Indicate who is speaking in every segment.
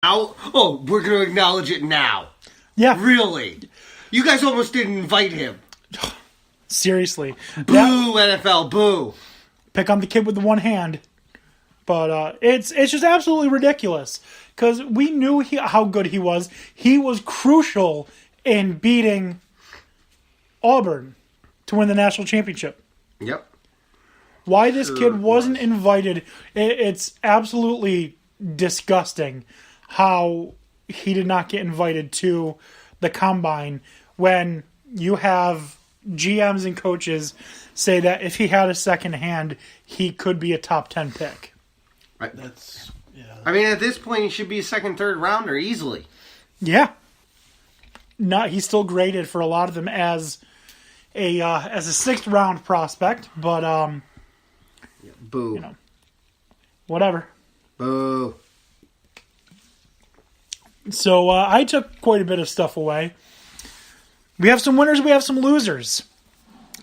Speaker 1: Now? Oh, we're going to acknowledge it now.
Speaker 2: Yeah.
Speaker 1: Really? You guys almost didn't invite him.
Speaker 2: Seriously.
Speaker 1: Boo, NFL, boo.
Speaker 2: Pick on the kid with the one hand. But it's just absolutely ridiculous. Because we knew how good he was. He was crucial in beating Auburn to win the national championship.
Speaker 1: Yep.
Speaker 2: Why this kid wasn't invited, it's absolutely disgusting how he did not get invited to the combine when you have GMs and coaches say that if he had a second hand, he could be a top 10 pick.
Speaker 1: Right. I mean, at this point, he should be a second, third rounder easily.
Speaker 2: Yeah. He's still graded for a lot of them as a sixth round prospect, but
Speaker 1: boo.
Speaker 2: Whatever.
Speaker 1: Boo.
Speaker 2: So I took quite a bit of stuff away. We have some winners, we have some losers.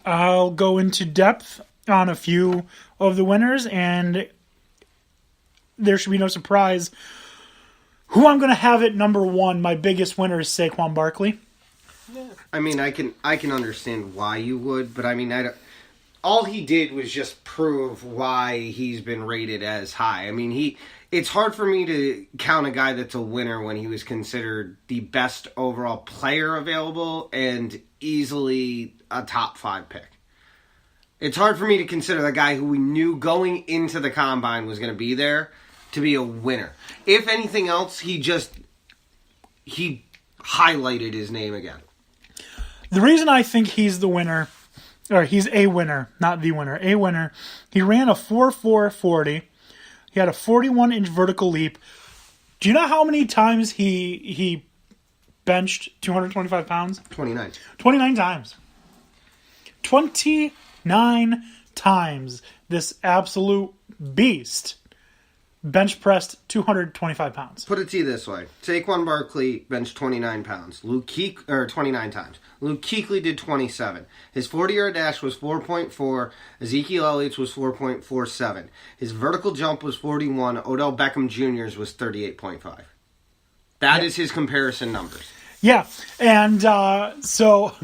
Speaker 2: I'll go into depth on a few of the winners, and there should be no surprise. Who I'm going to have at number one, my biggest winner, is Saquon Barkley.
Speaker 1: I mean, I can understand why you would, but I mean, all he did was just prove why he's been rated as high. I mean, it's hard for me to count a guy that's a winner when he was considered the best overall player available and easily a top 5 pick. It's hard for me to consider the guy who we knew going into the combine was going to be there to be a winner. If anything else, he highlighted his name again.
Speaker 2: The reason I think he's the winner, or he's a winner, not the winner, a winner, he ran a 4.440. He had a 41-inch vertical leap. Do you know how many times he benched 225 pounds?
Speaker 1: 29.
Speaker 2: 29 times. 29 times this absolute beast bench pressed 225 pounds.
Speaker 1: Put it to you this way. Saquon Barkley benched 29 pounds. 29 times. Luke Kuechly did 27. His 40-yard dash was 4.4. Ezekiel Elliott's was 4.47. His vertical jump was 41. Odell Beckham Jr.'s was 38.5. That is his comparison numbers.
Speaker 2: Yeah, and so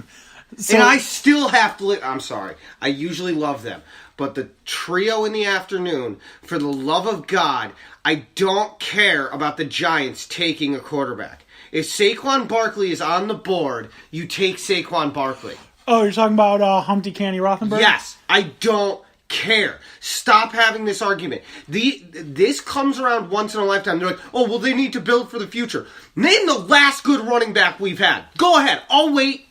Speaker 1: and I still have to I'm sorry. I usually love them. But the trio in the afternoon, for the love of God, I don't care about the Giants taking a quarterback. If Saquon Barkley is on the board, you take Saquon Barkley.
Speaker 2: Oh, you're talking about Humpty Candy Rothenberg?
Speaker 1: Yes, I don't care. Stop having this argument. This comes around once in a lifetime. They're like, oh, well, they need to build for the future. Name the last good running back we've had. Go ahead. I'll wait.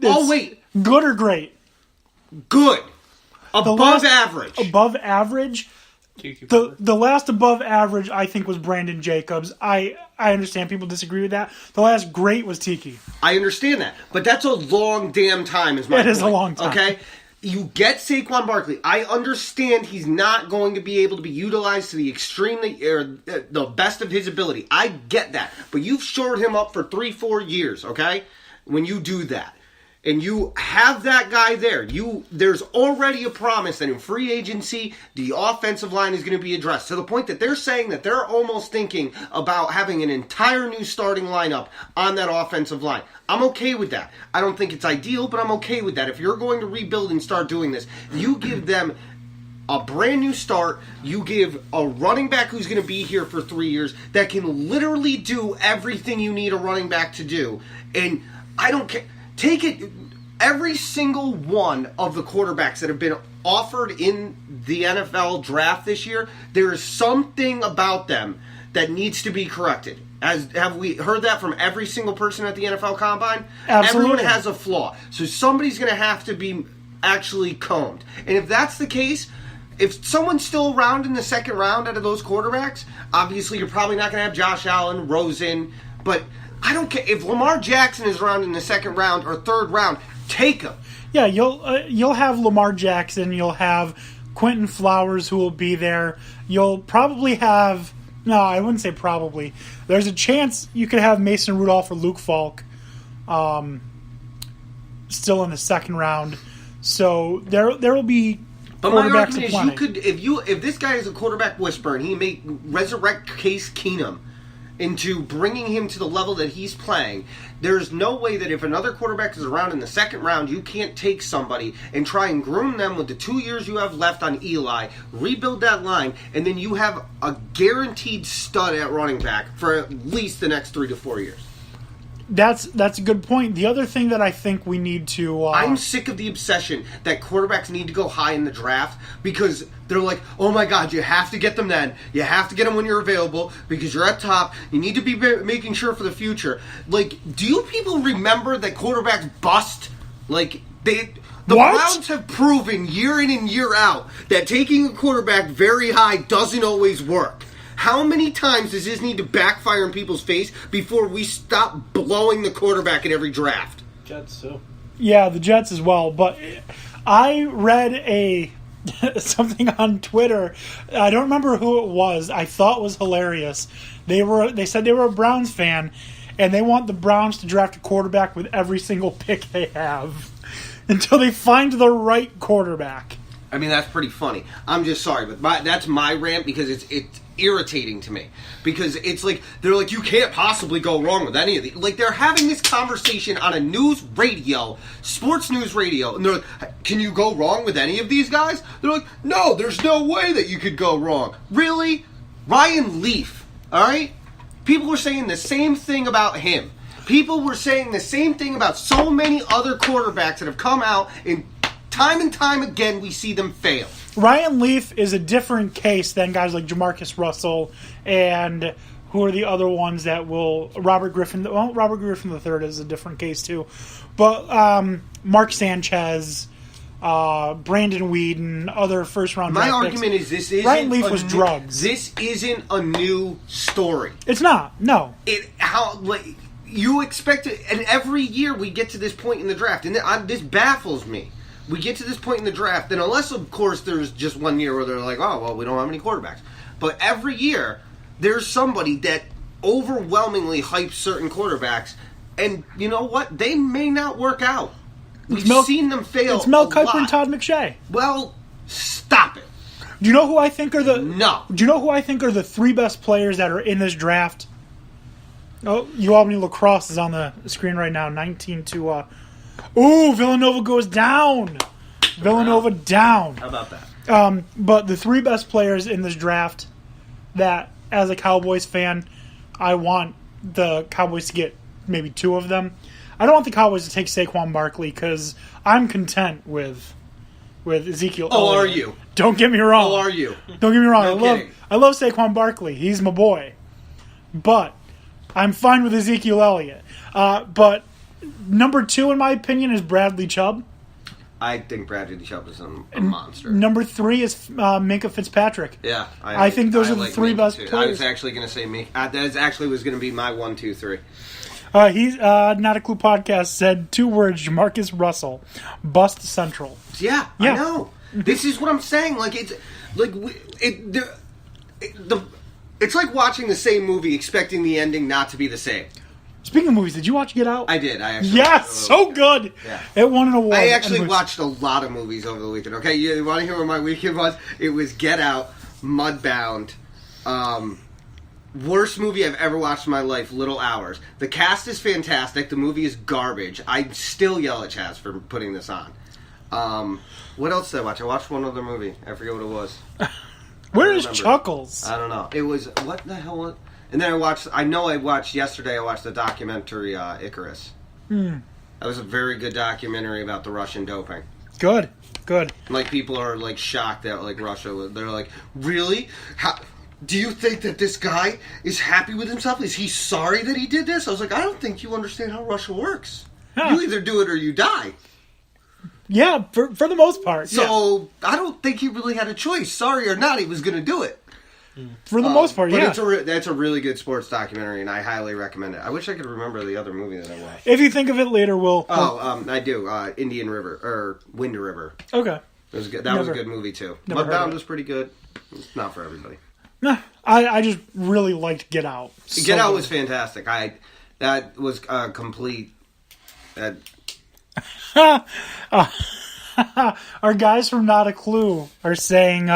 Speaker 1: I'll wait.
Speaker 2: Good or great?
Speaker 1: Good. Above average.
Speaker 2: Above average? The last above average, I think, was Brandon Jacobs. I understand people disagree with that. The last great was Tiki.
Speaker 1: I understand that. But that's a long damn time is my point.
Speaker 2: It is a long time.
Speaker 1: Okay? You get Saquon Barkley. I understand he's not going to be able to be utilized to the extremely or the best of his ability. I get that. But you've shored him up for 3-4 years, okay? When you do that. And you have that guy there. There's already a promise that in free agency, the offensive line is going to be addressed. To the point that they're saying that they're almost thinking about having an entire new starting lineup on that offensive line. I'm okay with that. I don't think it's ideal, but I'm okay with that. If you're going to rebuild and start doing this, you give them a brand new start. You give a running back who's going to be here for 3 years that can literally do everything you need a running back to do. And I don't care. Take it, every single one of the quarterbacks that have been offered in the NFL draft this year, there is something about them that needs to be corrected. Have we heard that from every single person at the NFL Combine?
Speaker 2: Absolutely.
Speaker 1: Everyone has a flaw. So somebody's going to have to be actually combed. And if that's the case, if someone's still around in the second round out of those quarterbacks, obviously you're probably not going to have Josh Allen, Rosen, but I don't care. If Lamar Jackson is around in the second round or third round, take him.
Speaker 2: Yeah, you'll have Lamar Jackson. You'll have Quentin Flowers who will be there. You'll probably have... No, I wouldn't say probably. There's a chance you could have Mason Rudolph or Luke Falk still in the second round. So there will be
Speaker 1: but my
Speaker 2: quarterbacks
Speaker 1: argument is, if this guy is a quarterback whisperer and he may resurrect Case Keenum into bringing him to the level that he's playing, there's no way that if another quarterback is around in the second round, you can't take somebody and try and groom them with the 2 years you have left on Eli, rebuild that line, and then you have a guaranteed stud at running back for at least the next 3 to 4 years.
Speaker 2: That's a good point. The other thing that I think we need to...
Speaker 1: I'm sick of the obsession that quarterbacks need to go high in the draft because they're like, oh my God, you have to get them then. You have to get them when you're available because you're at top. You need to be making sure for the future. Like, do you people remember that quarterbacks bust? Like, the Browns have proven year in and year out that taking a quarterback very high doesn't always work. How many times does this need to backfire in people's face before we stop blowing the quarterback in every draft?
Speaker 3: Jets, too.
Speaker 2: Yeah, the Jets as well. But I read something on Twitter. I don't remember who it was. I thought was hilarious. They said they were a Browns fan, and they want the Browns to draft a quarterback with every single pick they have until they find the right quarterback.
Speaker 1: I mean, that's pretty funny. I'm just sorry, but that's my rant because it's irritating to me. Because it's like, they're like, you can't possibly go wrong with any of these. Like, they're having this conversation on a news radio, sports news radio, and they're like, can you go wrong with any of these guys? They're like, no, there's no way that you could go wrong. Really? Ryan Leaf, all right? People were saying the same thing about him. People were saying the same thing about so many other quarterbacks that have come out and time again, we see them fail.
Speaker 2: Ryan Leaf is a different case than guys like Jamarcus Russell and who are the other ones that will... Robert Griffin III is a different case too. But Mark Sanchez, Brandon Whedon, other first-round draft
Speaker 1: My
Speaker 2: picks.
Speaker 1: argument is this isn't...
Speaker 2: Ryan Leaf was drugs.
Speaker 1: This isn't a new story.
Speaker 2: It's not, no.
Speaker 1: You expect it... And every year we get to this point in the draft, and this baffles me. We get to this point in the draft, and unless, of course, there's just 1 year where they're like, oh, well, we don't have any quarterbacks. But every year, there's somebody that overwhelmingly hypes certain quarterbacks, and you know what? They may not work out. We've seen them fail.
Speaker 2: It's Mel Kiper and Todd McShay.
Speaker 1: Well, stop it.
Speaker 2: Do you know who I think are the...
Speaker 1: No.
Speaker 2: Do you know who I think are the 3 best players that are in this draft? Oh, UAlbany Lacrosse is on the screen right now, 19 to... Ooh, Villanova goes down. Villanova down.
Speaker 1: How about that?
Speaker 2: But the 3 best players in this draft that, as a Cowboys fan, I want the Cowboys to get maybe 2 of them. I don't want the Cowboys to take Saquon Barkley because I'm content with Ezekiel.
Speaker 1: Oh, are you?
Speaker 2: Don't get me wrong.
Speaker 1: Oh, are you?
Speaker 2: Don't get me wrong.
Speaker 1: No
Speaker 2: I love Saquon Barkley. He's my boy. But I'm fine with Ezekiel Elliott. But number 2, in my opinion, is Bradley Chubb.
Speaker 1: I think Bradley Chubb is a monster.
Speaker 2: Number 3 is Minkah Fitzpatrick.
Speaker 1: Yeah.
Speaker 2: I think those are the 3 best players.
Speaker 1: I was actually going to say Minkah. That actually was going to be my 1, 2, 3.
Speaker 2: He's Not a Clue podcast said 2 words: Jamarcus Russell, bust central.
Speaker 1: Yeah, I know. This is what I'm saying. Like it's like watching the same movie, expecting the ending not to be the same.
Speaker 2: Speaking of movies, did you watch Get Out?
Speaker 1: I did. I actually.
Speaker 2: Yes, so good.
Speaker 1: Yeah.
Speaker 2: It won an award.
Speaker 1: I actually watched a lot of movies over the weekend. Okay, you want to hear what my weekend was? It was Get Out, Mudbound. Worst movie I've ever watched in my life, Little Hours. The cast is fantastic. The movie is garbage. I still yell at Chaz for putting this on. What else did I watch? I watched one other movie. I forget what it was.
Speaker 2: Where is Chuckles?
Speaker 1: I don't know. It was... What the hell was... And then I watched yesterday, I watched the documentary Icarus. That was a very good documentary about the Russian doping.
Speaker 2: Good.
Speaker 1: Like, people are, like, shocked that, like, Russia, they're like, really? How... Do you think that this guy is happy with himself? Is he sorry that he did this? I was like, I don't think you understand how Russia works. Huh. You either do it or you die.
Speaker 2: Yeah, for the most part.
Speaker 1: So, I don't think he really had a choice. Sorry or not, he was going to do it.
Speaker 2: For the most part, yeah.
Speaker 1: But that's a really good sports documentary, and I highly recommend it. I wish I could remember the other movie that I watched.
Speaker 2: If you think of it later, we'll...
Speaker 1: I do. Indian River, or Wind River.
Speaker 2: Okay.
Speaker 1: It was good. That was a good movie, too. Mudbound was pretty good. It's not for everybody.
Speaker 2: Nah, I just really liked Get Out.
Speaker 1: Get Out was fantastic. That was complete...
Speaker 2: Our guys from Not a Clue are saying,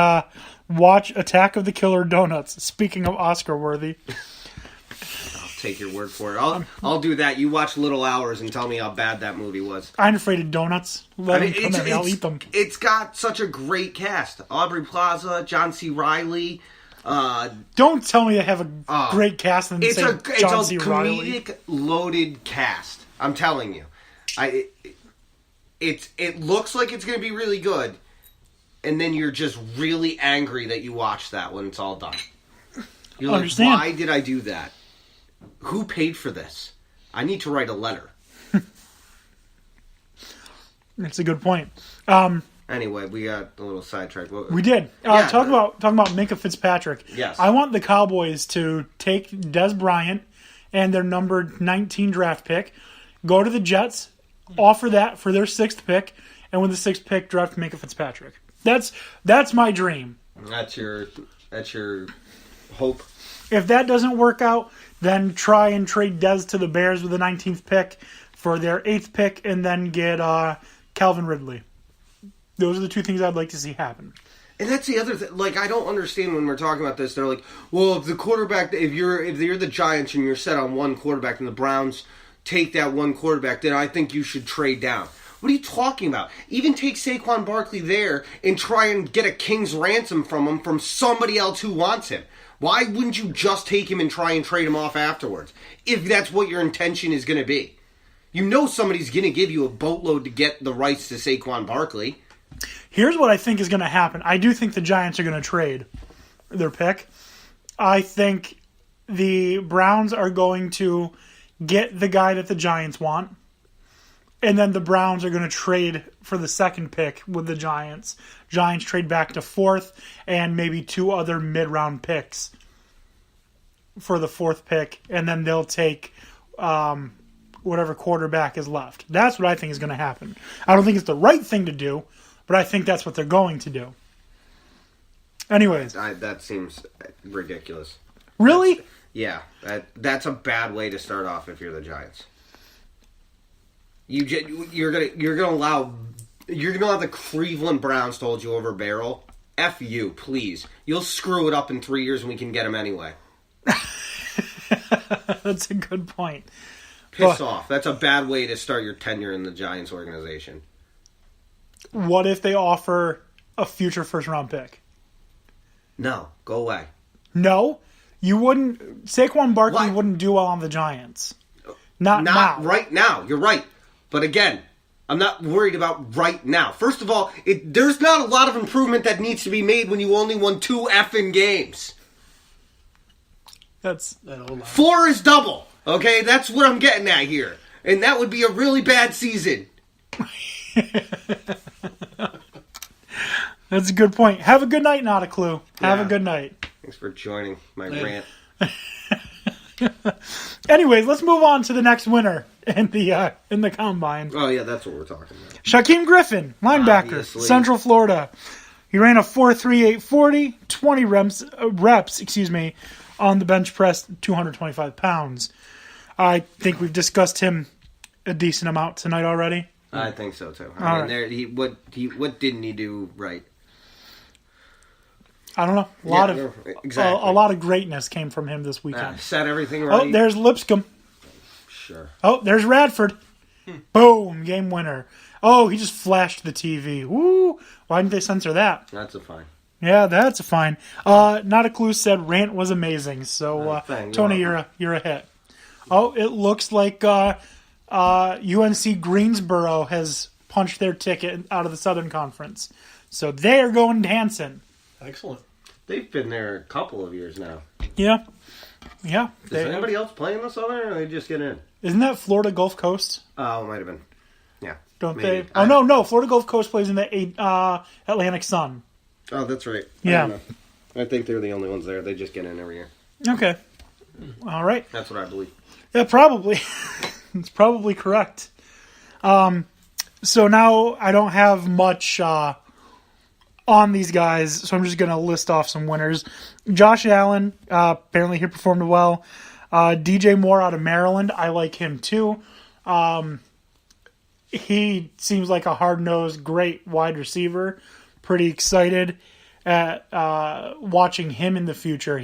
Speaker 2: watch Attack of the Killer Donuts. Speaking of Oscar-worthy.
Speaker 1: take your word for it. I'll do that. You watch Little Hours and tell me how bad that movie was.
Speaker 2: I'm afraid of donuts. Let them come in. I'll eat them.
Speaker 1: It's got such a great cast. Aubrey Plaza, John C. Reilly.
Speaker 2: Don't tell me they have a great cast and
Speaker 1: it's
Speaker 2: say
Speaker 1: a
Speaker 2: John C. Reilly.
Speaker 1: comedic loaded cast. I'm telling you. It looks like it's going to be really good, and then you're just really angry that you watched that when it's all done. You're like, why did I do that? Who paid for this? I need to write a letter.
Speaker 2: That's a good point.
Speaker 1: Anyway, we got a little sidetracked.
Speaker 2: We did. Talking about Minkah Fitzpatrick.
Speaker 1: Yes.
Speaker 2: I want the Cowboys to take Dez Bryant and their number 19 draft pick, go to the Jets, offer that for their 6th pick, and with the 6th pick, draft Minkah Fitzpatrick. That's my dream.
Speaker 1: That's your hope.
Speaker 2: If that doesn't work out, then try and trade Dez to the Bears with the 19th pick for their 8th pick, and then get Calvin Ridley. Those are the two things I'd like to see happen.
Speaker 1: And that's the other thing. Like, I don't understand when we're talking about this. They're like, well, if the quarterback, if you're the Giants and you're set on one quarterback and the Browns take that one quarterback, then I think you should trade down. What are you talking about? Even take Saquon Barkley there and try and get a king's ransom from him from somebody else who wants him. Why wouldn't you just take him and try and trade him off afterwards? If that's what your intention is going to be. You know somebody's going to give you a boatload to get the rights to Saquon Barkley.
Speaker 2: Here's what I think is going to happen. I do think the Giants are going to trade their pick. I think the Browns are going to get the guy that the Giants want. And then the Browns are going to trade for the 2nd pick with the Giants. Giants trade back to 4th and maybe 2 other mid-round picks for the 4th pick. And then they'll take whatever quarterback is left. That's what I think is going to happen. I don't think it's the right thing to do, but I think that's what they're going to do. Anyways.
Speaker 1: That seems ridiculous.
Speaker 2: Really?
Speaker 1: Yeah. That's a bad way to start off if you're the Giants. You're gonna allow the Cleveland Browns to hold you over a barrel. F you, please. You'll screw it up in 3 years and we can get him anyway.
Speaker 2: That's a good point.
Speaker 1: Piss off. That's a bad way to start your tenure in the Giants organization.
Speaker 2: What if they offer a future first-round pick?
Speaker 1: No. Go away.
Speaker 2: No? You wouldn't... Saquon Barkley wouldn't do well on the Giants. Not now.
Speaker 1: Right now. You're right. But again, I'm not worried about right now. First of all, there's not a lot of improvement that needs to be made when you only won 2 effing games.
Speaker 2: That's...
Speaker 1: 4 is double. Okay? That's what I'm getting at here. And that would be a really bad season.
Speaker 2: That's a good point. Have a good night, Not a Clue. Have a good night.
Speaker 1: Thanks for joining my rant.
Speaker 2: Anyways, let's move on to the next winner in the combine.
Speaker 1: Oh yeah, that's what we're talking about.
Speaker 2: Shaquem Griffin, linebacker,
Speaker 1: Obviously.
Speaker 2: Central Florida. He ran a 4.38 40, 20 reps, on the bench press, 225 pounds. I think we've discussed him a decent amount tonight already.
Speaker 1: I think so too. I mean, what didn't he do right?
Speaker 2: I don't know. A lot of greatness came from him this weekend.
Speaker 1: Set everything right.
Speaker 2: Oh, there's Lipscomb.
Speaker 1: Sure.
Speaker 2: Oh, there's Radford. Boom, game winner. Oh, he just flashed the TV. Woo! Why didn't they censor that?
Speaker 1: That's a fine.
Speaker 2: Yeah, that's a fine. Not a Clue said rant was amazing. So, Tony, you're a hit. Oh, it looks like UNC Greensboro has punched their ticket out of the Southern Conference. So they are going dancing.
Speaker 3: Excellent.
Speaker 1: They've been there a couple of years now.
Speaker 2: Yeah.
Speaker 1: Is anybody else playing the Southern, or are they just getting in?
Speaker 2: Isn't that Florida Gulf Coast?
Speaker 1: Oh, it might have been. Yeah.
Speaker 2: Don't
Speaker 1: maybe.
Speaker 2: they? Oh, no. Florida Gulf Coast plays in the Atlantic Sun.
Speaker 1: Oh, that's right.
Speaker 2: Yeah.
Speaker 1: I think they're the only ones there. They just get in every year.
Speaker 2: Okay. All right.
Speaker 1: That's what I believe.
Speaker 2: Yeah, probably. It's probably correct. So now I don't have much on these guys, so I'm just going to list off some winners. Josh Allen, apparently he performed well. DJ Moore out of Maryland, I like him too. He seems like a hard-nosed, great wide receiver. Pretty excited at watching him in the future.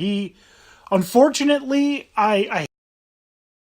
Speaker 2: Unfortunately, I